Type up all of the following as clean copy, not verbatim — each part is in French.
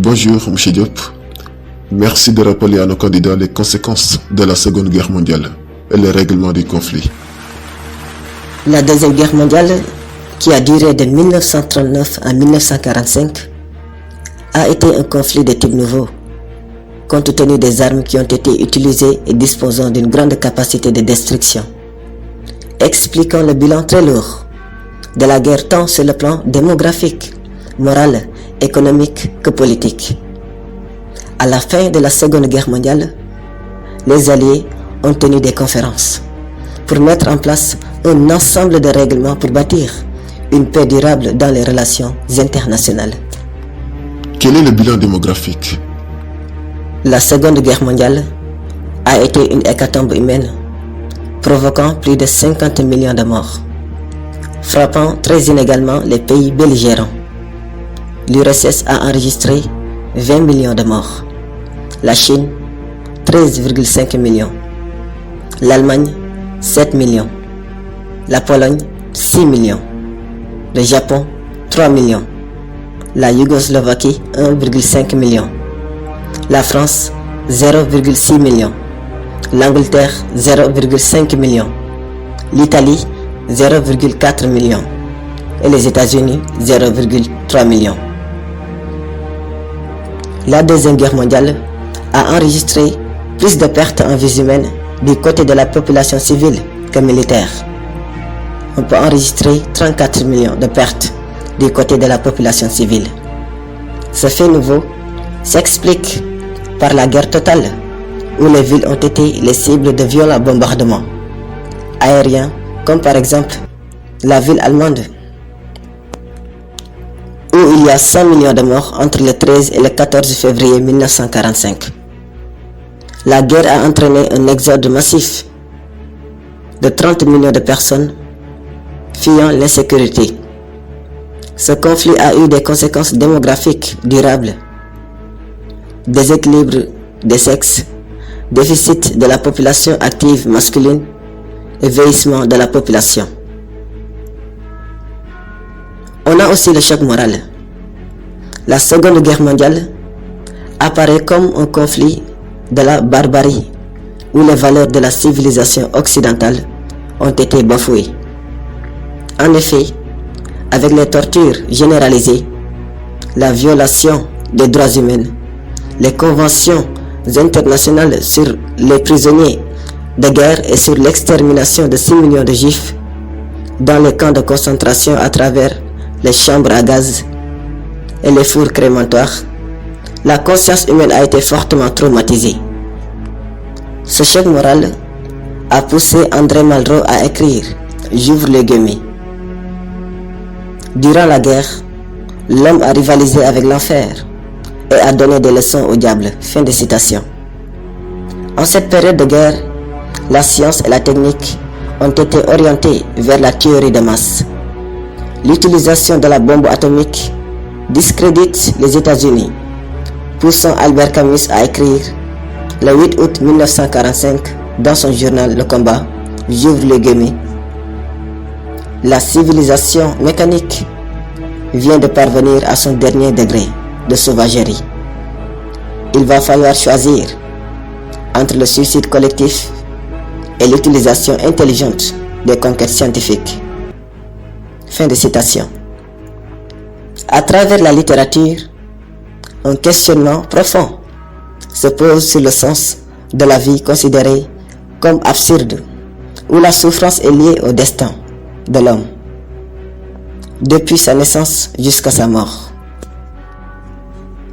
Bonjour, M. Diop. Merci de rappeler à nos candidats les conséquences de la Seconde Guerre mondiale et le règlement du conflit. La Deuxième Guerre mondiale, qui a duré de 1939 à 1945, a été un conflit de type nouveau, compte tenu des armes qui ont été utilisées et disposant d'une grande capacité de destruction, expliquant le bilan très lourd de la guerre tant sur le plan démographique, moral, économique que politique. À la fin de la Seconde Guerre mondiale, les Alliés ont tenu des conférences pour mettre en place un ensemble de règlements pour bâtir une paix durable dans les relations internationales. Quel est le bilan démographique? La Seconde Guerre mondiale a été une hécatombe humaine, provoquant plus de 50 millions de morts, frappant très inégalement les pays belligérants. L'URSS a enregistré 20 millions de morts, la Chine 13,5 millions, l'Allemagne 7 millions, la Pologne 6 millions, le Japon 3 millions, la Yougoslavie 1,5 million, la France 0,6 million, l'Angleterre 0,5 million, l'Italie 0,4 million et les États-Unis 0,3 million. La Deuxième Guerre mondiale a enregistré plus de pertes en vies humaines du côté de la population civile que militaire. On peut enregistrer 34 millions de pertes du côté de la population civile. Ce fait nouveau s'explique par la guerre totale, où les villes ont été les cibles de violents bombardements aériens, comme par exemple la ville allemande, où il y a 100 millions de morts entre le 13 et le 14 février 1945. La guerre a entraîné un exode massif de 30 millions de personnes fuyant l'insécurité. Ce conflit a eu des conséquences démographiques durables: déséquilibre des sexes, déficit de la population active masculine et vieillissement de la population. On a aussi le choc moral. La Seconde Guerre mondiale apparaît comme un conflit de la barbarie, où les valeurs de la civilisation occidentale ont été bafouées. En effet, avec les tortures généralisées, la violation des droits humains, les conventions internationales sur les prisonniers de guerre et sur l'extermination de 6 millions de juifs dans les camps de concentration à travers les chambres à gaz et les fours crématoires, la conscience humaine a été fortement traumatisée. Ce choc moral a poussé André Malraux à écrire, j'ouvre les guillemets: durant la guerre, l'homme a rivalisé avec l'enfer et a donné des leçons au diable. Fin de citation. En cette période de guerre, la science et la technique ont été orientées vers la tuerie de masse. L'utilisation de la bombe atomique discrédite les États-Unis, poussant Albert Camus à écrire le 8 août 1945 dans son journal Le Combat, j'ouvre les guillemets: la civilisation mécanique vient de parvenir à son dernier degré de sauvagerie. Il va falloir choisir entre le suicide collectif et l'utilisation intelligente des conquêtes scientifiques. Fin de citation. À travers la littérature, un questionnement profond se pose sur le sens de la vie considérée comme absurde, où la souffrance est liée au destin de l'homme, depuis sa naissance jusqu'à sa mort.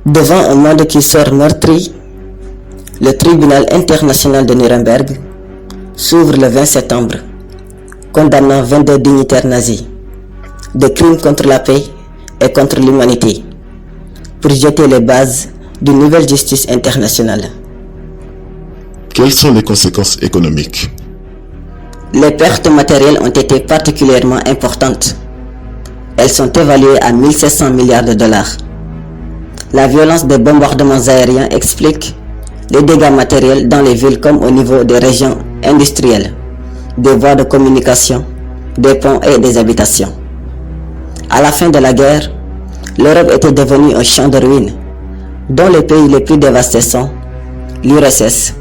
Devant un monde qui sort meurtri, le tribunal international de Nuremberg s'ouvre le 20 septembre, condamnant 22 dignitaires nazis de crimes contre la paix et contre l'humanité, pour jeter les bases d'une nouvelle justice internationale. Quelles sont les conséquences économiques? Les pertes matérielles ont été particulièrement importantes. Elles sont évaluées à 1700 milliards de dollars. La violence des bombardements aériens explique les dégâts matériels dans les villes comme au niveau des régions industrielles, des voies de communication, des ponts et des habitations. À la fin de la guerre, l'Europe était devenue un champ de ruines, dont les pays les plus dévastés sont l'URSS,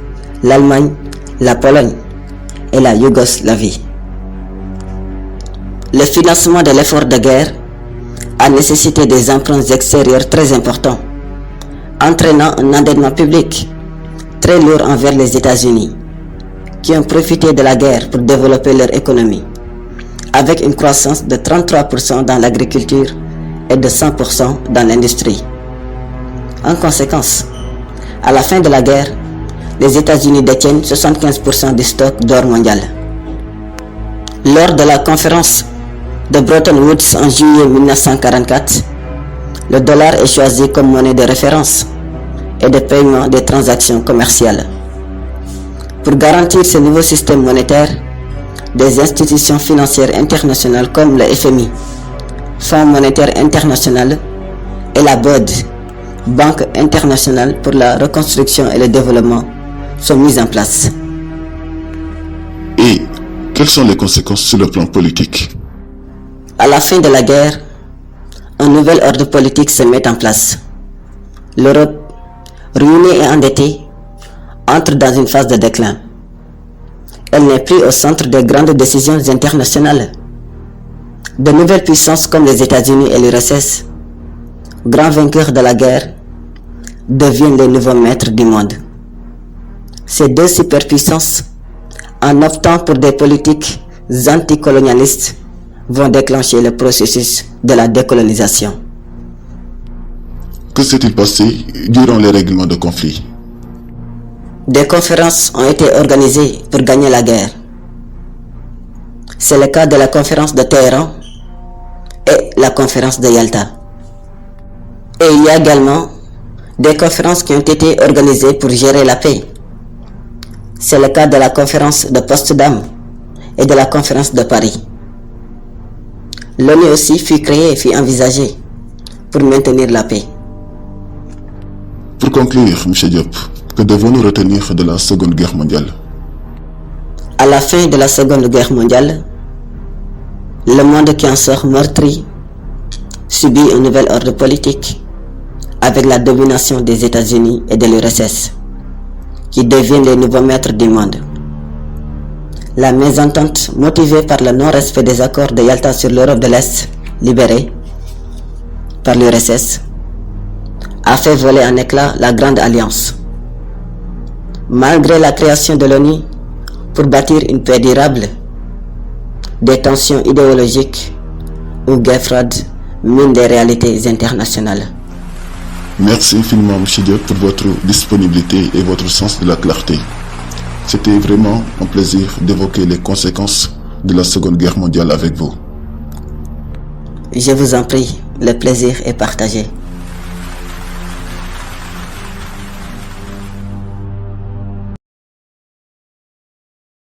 l'Allemagne, la Pologne et la Yougoslavie. Le financement de l'effort de guerre a nécessité des emprunts extérieurs très importants, entraînant un endettement public très lourd envers les États-Unis, qui ont profité de la guerre pour développer leur économie, avec une croissance de 33% dans l'agriculture et de 100% dans l'industrie. En conséquence, à la fin de la guerre, les États-Unis détiennent 75% du stock d'or mondial. Lors de la conférence de Bretton Woods en juillet 1944, le dollar est choisi comme monnaie de référence et de paiement des transactions commerciales. Pour garantir ce nouveau système monétaire, des institutions financières internationales comme le FMI, Fonds monétaire international, et la BOD, Banque internationale pour la reconstruction et le développement, sont mises en place. Et quelles sont les conséquences sur le plan politique? À la fin de la guerre, un nouvel ordre politique se met en place. L'Europe, ruinée et endettée, entre dans une phase de déclin. Elle n'est plus au centre des grandes décisions internationales. De nouvelles puissances comme les États-Unis et l'URSS, grands vainqueurs de la guerre, deviennent les nouveaux maîtres du monde. Ces deux superpuissances, en optant pour des politiques anticolonialistes, vont déclencher le processus de la décolonisation. Que s'est-il passé durant les règlements de conflit? Des conférences ont été organisées pour gagner la guerre. C'est le cas de la conférence de Téhéran et la conférence de Yalta. Et il y a également des conférences qui ont été organisées pour gérer la paix. C'est le cas de la conférence de Potsdam et de la conférence de Paris. L'ONU aussi fut créée et fut envisagée pour maintenir la paix. Pour conclure, M. Diop, que devons-nous retenir de la Seconde Guerre mondiale? À la fin de la Seconde Guerre mondiale, le monde qui en sort meurtri subit un nouvel ordre politique avec la domination des États-Unis et de l'URSS, qui deviennent les nouveaux maîtres du monde. La mésentente, motivée par le non-respect des accords de Yalta sur l'Europe de l'Est, libérée par l'URSS, a fait voler en éclats la Grande Alliance. Malgré la création de l'ONU pour bâtir une paix durable, des tensions idéologiques ou guerres froides minent des réalités internationales. Merci infiniment, M. Diop, pour votre disponibilité et votre sens de la clarté. C'était vraiment un plaisir d'évoquer les conséquences de la Seconde Guerre mondiale avec vous. Je vous en prie, le plaisir est partagé.